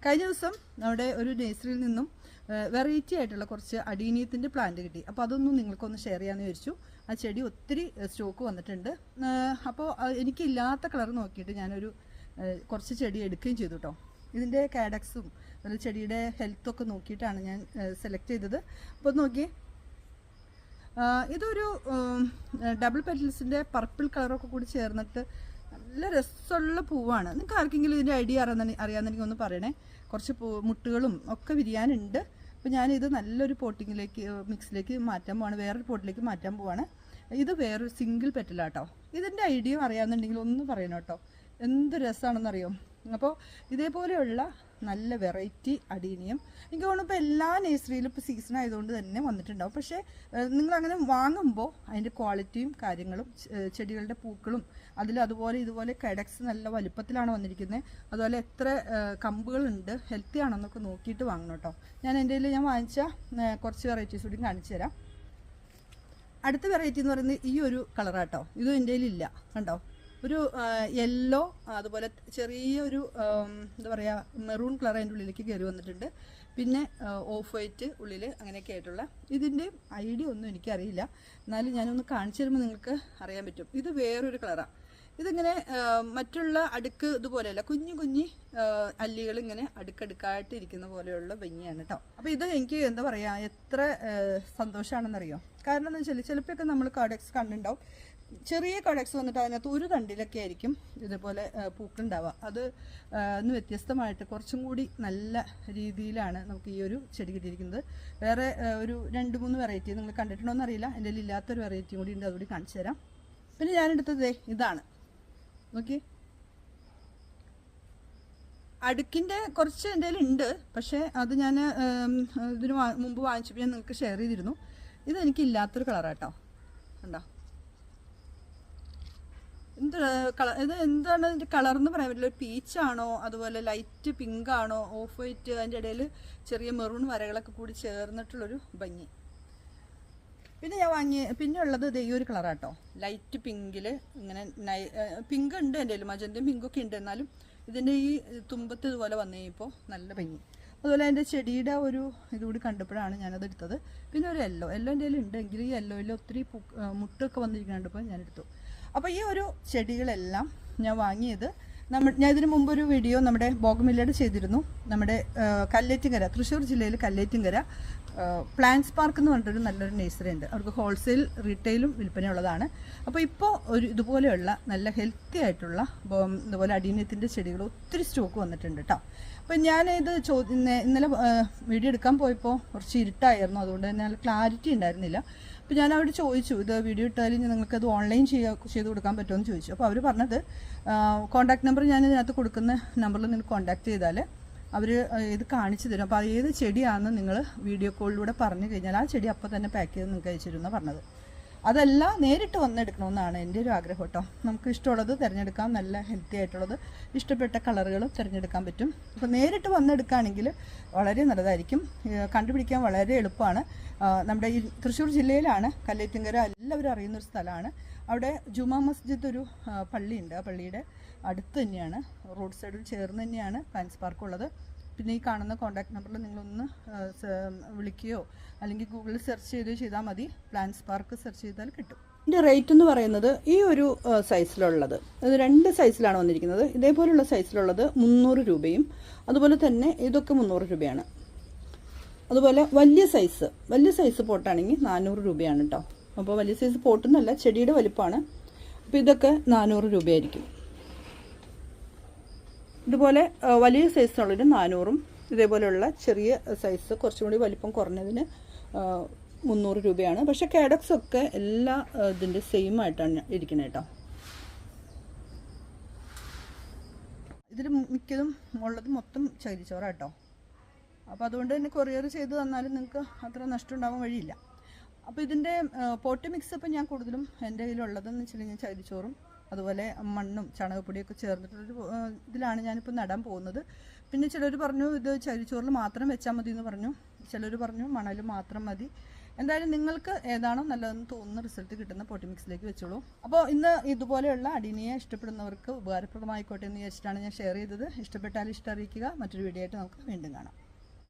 കഴിഞ്ഞ ദിവസം നമ്മുടെ ഒരു നേഴ്സറിയിൽ നിന്നും വെറൈറ്റി ആയിട്ടുള്ള കുറച്ച് അഡീനിയത്തിൻ്റെ പ്ലാന്റ് കിട്ടി. അപ്പോൾ അതൊന്നും നിങ്ങൾക്കൊന്ന് ഷെയർ ചെയ്യാമെന്ന് വിചാരിച്ചു. ആ ചെടി ഒത്തിരി സ്റ്റോക്ക് വന്നിട്ടുണ്ട്. അപ്പോൾ എനിക്കില്ലാത്ത കളർ നോക്കിയിട്ട് ഞാനൊരു കുറച്ച് ചെടി എടുക്കുകയും ചെയ്തു കേട്ടോ. ഇതിൻ്റെ കാഡക്സും അതുപോലെ ചെടിയുടെ ഹെൽത്തൊക്കെ നോക്കിയിട്ടാണ് ഞാൻ സെലക്ട് ചെയ്തത്. അപ്പോൾ നോക്കിയേ, ഇതൊരു ഡബിൾ പെറ്റൽസിൻ്റെ പർപ്പിൾ കളറൊക്കെ കൂടി ചേർന്നിട്ട് നല്ല രസമുള്ള പൂവാണ്. നിങ്ങൾക്ക് ആർക്കെങ്കിലും ഇതിൻ്റെ ഐഡിയ അറിയാമെന്നെങ്കിൽ ഒന്ന് പറയണേ. കുറച്ച് മുട്ടുകളും ഒക്കെ വിരിയാനുണ്ട്. അപ്പോൾ ഞാനിത് നല്ലൊരു പോട്ടിങ്ങിലേക്ക് മിക്സിലേക്ക് മാറ്റാൻ പോവാണ്, വേറൊരു പോട്ടിലേക്ക് മാറ്റാൻ പോവാണ്. ഇത് വേറൊരു സിംഗിൾ പെറ്റലാട്ടോ. ഇതിൻ്റെ ഐഡിയ അറിയാമെന്നുണ്ടെങ്കിൽ ഒന്ന് പറയണം കേട്ടോ. എന്ത് രസമാണെന്നറിയോ. അപ്പോൾ ഇതേപോലെയുള്ള നല്ല വെറൈറ്റി അഡീനിയം എനിക്ക് തോന്നുന്നു ഇപ്പോൾ എല്ലാ നേഴ്സറിയിലും ഇപ്പോൾ സീസൺ ആയതുകൊണ്ട് തന്നെ വന്നിട്ടുണ്ടാവും. പക്ഷേ നിങ്ങളങ്ങനെ വാങ്ങുമ്പോൾ അതിൻ്റെ ക്വാളിറ്റിയും കാര്യങ്ങളും ചെടികളുടെ പൂക്കളും അതുപോലെ ഇതുപോലെ കഡക്സ് നല്ല വലുപ്പത്തിലാണ് വന്നിരിക്കുന്നത്. അതുപോലെ എത്ര കമ്പുകളുണ്ട്, ഹെൽത്തി ആണെന്നൊക്കെ നോക്കിയിട്ട് വാങ്ങണം കേട്ടോ. ഞാൻ വാങ്ങിച്ച കുറച്ച് വെറൈറ്റീസ് കൂടി കാണിച്ചു തരാം. അടുത്ത വെറൈറ്റി എന്ന് പറയുന്നത് ഈ ഒരു കളറാട്ടോ. ഇതും എൻ്റെ കയ്യിലില്ല, കണ്ടോ. ഒരു യെല്ലോ, അതുപോലെ ചെറിയൊരു എന്താ പറയുക മെറൂൺ കളർ അതിൻ്റെ ഉള്ളിലേക്ക് കയറി വന്നിട്ടുണ്ട്. പിന്നെ ഓഫ് വൈറ്റ് ഉള്ളിൽ അങ്ങനെയൊക്കെ ആയിട്ടുള്ള. ഇതിൻ്റെ ഐഡിയ ഒന്നും എനിക്കറിയില്ല, എന്നാലും ഞാനൊന്ന് കാണിച്ചു തരുമ്പോൾ നിങ്ങൾക്ക് അറിയാൻ പറ്റും. ഇത് വേറൊരു കളറാണ്. ഇതിങ്ങനെ മറ്റുള്ള അടുക്ക് ഇതുപോലെയല്ല, കുഞ്ഞു കുഞ്ഞി അല്ലികൾ ഇങ്ങനെ അടുക്കടുക്കായിട്ട് ഇരിക്കുന്ന പോലെയുള്ള ഭംഗിയാണ് കേട്ടോ. അപ്പോൾ ഇത് എനിക്ക് എന്താ പറയുക എത്ര സന്തോഷമാണെന്നറിയോ. കാരണം എന്താ വെച്ചാൽ ചിലപ്പോഴൊക്കെ നമ്മൾ കാഡക്സ് കണ്ടുണ്ടാവും, ചെറിയ കഡക്സ് വന്നിട്ട് അതിനകത്ത് ഒരു തണ്ടിലൊക്കെ ആയിരിക്കും ഇതുപോലെ പൂക്കളുണ്ടാവുക. അത് ഒന്ന് വ്യത്യസ്തമായിട്ട് കുറച്ചും കൂടി നല്ല രീതിയിലാണ് നമുക്ക് ഈ ഒരു ചെടി കിട്ടിയിരിക്കുന്നത്. വേറെ ഒരു 2-3 വെറൈറ്റി നിങ്ങൾ കണ്ടിട്ടുണ്ടോ എന്നറിയില്ല, എൻ്റെ കയ്യിൽ ഇല്ലാത്തൊരു വെറൈറ്റിയും കൂടി ഉണ്ട്, അതുകൂടി കാണിച്ചു തരാം. പിന്നെ ഞാനെടുത്തത് ഇതാണ്, നോക്കി. അടുക്കിൻ്റെ കുറച്ച് എൻ്റെ കയ്യിലുണ്ട്, പക്ഷേ അത് ഞാൻ ഇതിന് മുമ്പ് വാങ്ങിച്ചപ്പോൾ ഞാൻ നിങ്ങൾക്ക് ഷെയർ ചെയ്തിരുന്നു. ഇതെനിക്കില്ലാത്തൊരു കളറാട്ടോ, കണ്ടോ. ഇത് എന്താണ് ഇതിൻ്റെ കളർ എന്ന് പറയാൻ പറ്റില്ല. ഒരു പീച്ചാണോ, അതുപോലെ ലൈറ്റ് പിങ്ക് ആണോ, ഓഫ് വൈറ്റ്, അതിൻ്റെ ഇടയിൽ ചെറിയ മെറൂൺ വരകളൊക്കെ കൂടി ചേർന്നിട്ടുള്ളൊരു ഭംഗി. പിന്നെ ഞാൻ പിന്നെ ഉള്ളത് ഈ ഒരു കളറാട്ടോ, ലൈറ്റ് പിങ്കിൽ. ഇങ്ങനെ പിങ്ക് ഉണ്ട് എൻ്റെ കയ്യിൽ, മജന്തയും പിങ്കൊക്കെ ഉണ്ട്. എന്നാലും ഇതിൻ്റെ ഈ തുമ്പത്ത് ഇതുപോലെ വന്നു കഴിഞ്ഞപ്പോൾ നല്ല ഭംഗി. അതുപോലെ എൻ്റെ ചെടിയുടെ ഒരു ഇതുകൂടി കണ്ടപ്പോഴാണ് ഞാനത് എടുത്തത്. പിന്നെ ഒരു യെല്ലോ എൻ്റെ കയ്യിൽ എങ്കിൽ ഈ യെല്ലോയിൽ ഒത്തിരി മുട്ടൊക്കെ വന്നിരിക്കുന്നുണ്ട്, ഇപ്പോൾ ഞാനെടുത്തു. അപ്പോൾ ഈ ഒരു ചെടികളെല്ലാം ഞാൻ വാങ്ങിയത് ഞാൻ ഇതിന് മുമ്പൊരു വീഡിയോ നമ്മുടെ ബോഗമില്ലയുടെ ചെയ്തിരുന്നു. നമ്മുടെ കല്ലേറ്റിങ്കര, തൃശ്ശൂർ ജില്ലയിൽ കല്ലേറ്റിങ്കര പ്ലാന്റ്സ് പാർക്ക് എന്ന് പറഞ്ഞിട്ടൊരു നല്ലൊരു നേഴ്സറി ഉണ്ട്. അവർക്ക് ഹോൾസെയിൽ റീറ്റെയിലും വിൽപ്പനയുള്ളതാണ്. അപ്പോൾ ഇപ്പോൾ ഒരു ഇതുപോലെയുള്ള നല്ല ഹെൽത്തി ആയിട്ടുള്ള ഇതുപോലെ അഡീനിയത്തിൻ്റെ ചെടികൾ ഒത്തിരി സ്റ്റോക്ക് വന്നിട്ടുണ്ട് കേട്ടോ. അപ്പം ഞാനിത് ഇന്നലെ വീഡിയോ എടുക്കാൻ പോയപ്പോൾ കുറച്ച് ഇരുട്ടായിരുന്നു, അതുകൊണ്ട് തന്നെ നല്ല ക്ലാരിറ്റി ഉണ്ടായിരുന്നില്ല. അപ്പോൾ ഞാൻ അവിടെ ചോദിച്ചു, ഇത് വീഡിയോ ഇട്ടാലും നിങ്ങൾക്കത് ഓൺലൈൻ ചെയ്ത് കൊടുക്കാൻ പറ്റുമോ എന്ന് ചോദിച്ചു. അപ്പോൾ അവർ പറഞ്ഞത് കോൺടാക്ട് നമ്പർ ഞാൻ ഇതിനകത്ത് കൊടുക്കുന്ന നമ്പറിൽ നിങ്ങൾ കോൺടാക്ട് ചെയ്താൽ അവർ ഇത് കാണിച്ചു തരും. അപ്പോൾ ഏത് ചെടിയാണെന്ന് നിങ്ങൾ വീഡിയോ കോളിലൂടെ പറഞ്ഞു കഴിഞ്ഞാൽ ആ ചെടി അപ്പോൾ തന്നെ പാക്ക് ചെയ്ത് നിങ്ങൾക്ക് അയച്ചു തരുമെന്നാണ് പറഞ്ഞത്. അതല്ല, നേരിട്ട് വന്നെടുക്കണമെന്നാണ് എൻ്റെ ഒരു ആഗ്രഹം കേട്ടോ. നമുക്ക് ഇഷ്ടമുള്ളത് തിരഞ്ഞെടുക്കാം, നല്ല ഹെൽത്തി ആയിട്ടുള്ളത് ഇഷ്ടപ്പെട്ട കളറുകളും തിരഞ്ഞെടുക്കാൻ പറ്റും. അപ്പോൾ നേരിട്ട് വന്നെടുക്കുകയാണെങ്കിൽ വളരെ നല്ലതായിരിക്കും, കണ്ടുപിടിക്കാൻ വളരെ എളുപ്പമാണ്. നമ്മുടെ ഈ തൃശ്ശൂർ ജില്ലയിലാണ്, കല്ലേറ്റിങ്കര എല്ലാവരും അറിയുന്നൊരു സ്ഥലമാണ്. അവിടെ ജുമാ മസ്ജിദ് ഒരു പള്ളിയുണ്ട്, ആ പള്ളിയുടെ അടുത്ത് തന്നെയാണ്, റോഡ് സൈഡിൽ ചേർന്ന് തന്നെയാണ് പ്ലാന്റ്സ് പാർക്ക് ഉള്ളത്. പിന്നെ ഈ കാണുന്ന കോൺടാക്ട് നമ്പറിൽ നിങ്ങളൊന്ന് വിളിക്കുകയോ അല്ലെങ്കിൽ ഗൂഗിളിൽ സെർച്ച് ചെയ്താൽ മതി. പ്ലാന്റ്സ് പാർക്ക് സെർച്ച് ചെയ്താൽ കിട്ടും. ഇതിൻ്റെ റേറ്റ് എന്ന് പറയുന്നത് ഈ ഒരു സൈസിലുള്ളത്, അത് 2 സൈസിലാണ് വന്നിരിക്കുന്നത്. ഇതേപോലുള്ള സൈസിലുള്ളത് 300 രൂപയും, അതുപോലെ തന്നെ ഇതൊക്കെ 300 രൂപയാണ്. അതുപോലെ വലിയ സൈസ് പോട്ടാണെങ്കിൽ 400 രൂപയാണ് കേട്ടോ. അപ്പോൾ വലിയ സൈസ് പോട്ടെന്നല്ല, ചെടിയുടെ വലിപ്പമാണ്. അപ്പോൾ ഇതൊക്കെ 400 രൂപയായിരിക്കും. ഇതുപോലെ വലിയ സൈസുള്ളതിന് 400ഉം, ഇതേപോലെയുള്ള ചെറിയ സൈസ് കുറച്ചും കൂടി വലിപ്പം കുറഞ്ഞതിന് 300 രൂപയാണ്. പക്ഷേ കാഡക്സ് ഒക്കെ എല്ലാ ഇതിൻ്റെ സെയിം ആയിട്ടാണ് ഇരിക്കുന്നത് കേട്ടോ. ഇതിൽ മിക്കതും ഉള്ളത് മൊത്തം ചകിരിച്ചോറാണ് കേട്ടോ. അപ്പോൾ അതുകൊണ്ട് തന്നെ കൊറിയർ ചെയ്ത് തന്നാലും നിങ്ങൾക്ക് അത്ര നഷ്ടം ഉണ്ടാവാൻ വഴിയില്ല. അപ്പോൾ ഇതിൻ്റെ പോട്ട് മിക്സ് ഇപ്പം ഞാൻ കൂടുതലും എൻ്റെ കയ്യിലുള്ളതെന്ന് വെച്ചിട്ടുണ്ടെങ്കിൽ ചകിരിച്ചോറും അതുപോലെ മണ്ണും ചാണകപ്പൊടിയൊക്കെ ചേർന്നിട്ടുള്ളൊരു ഇതിലാണ് ഞാനിപ്പോൾ നടാൻ പോകുന്നത്. പിന്നെ ചിലർ പറഞ്ഞു ഇത് ചകിരിച്ചോറിൽ മാത്രം വെച്ചാൽ മതി എന്ന് പറഞ്ഞു, ചിലർ പറഞ്ഞു മണൽ മാത്രം മതി. എന്തായാലും നിങ്ങൾക്ക് ഏതാണോ നല്ലതെന്ന് തോന്നുന്ന റിസൾട്ട് കിട്ടുന്ന പോട്ടി മിക്സിലേക്ക് വെച്ചോളൂ. അപ്പോൾ ഇന്ന് ഇതുപോലെയുള്ള അടിനിയെ ഇഷ്ടപ്പെടുന്നവർക്ക് ഉപകാരപ്രദമായിക്കോട്ടെ എന്ന് വിചാരിച്ചിട്ടാണ് ഞാൻ ഷെയർ ചെയ്തത്. ഇഷ്ടപ്പെട്ടാൽ ഇഷ്ടം അറിയിക്കുക. മറ്റൊരു വീഡിയോ ആയിട്ട് നമുക്ക് വീണ്ടും കാണാം.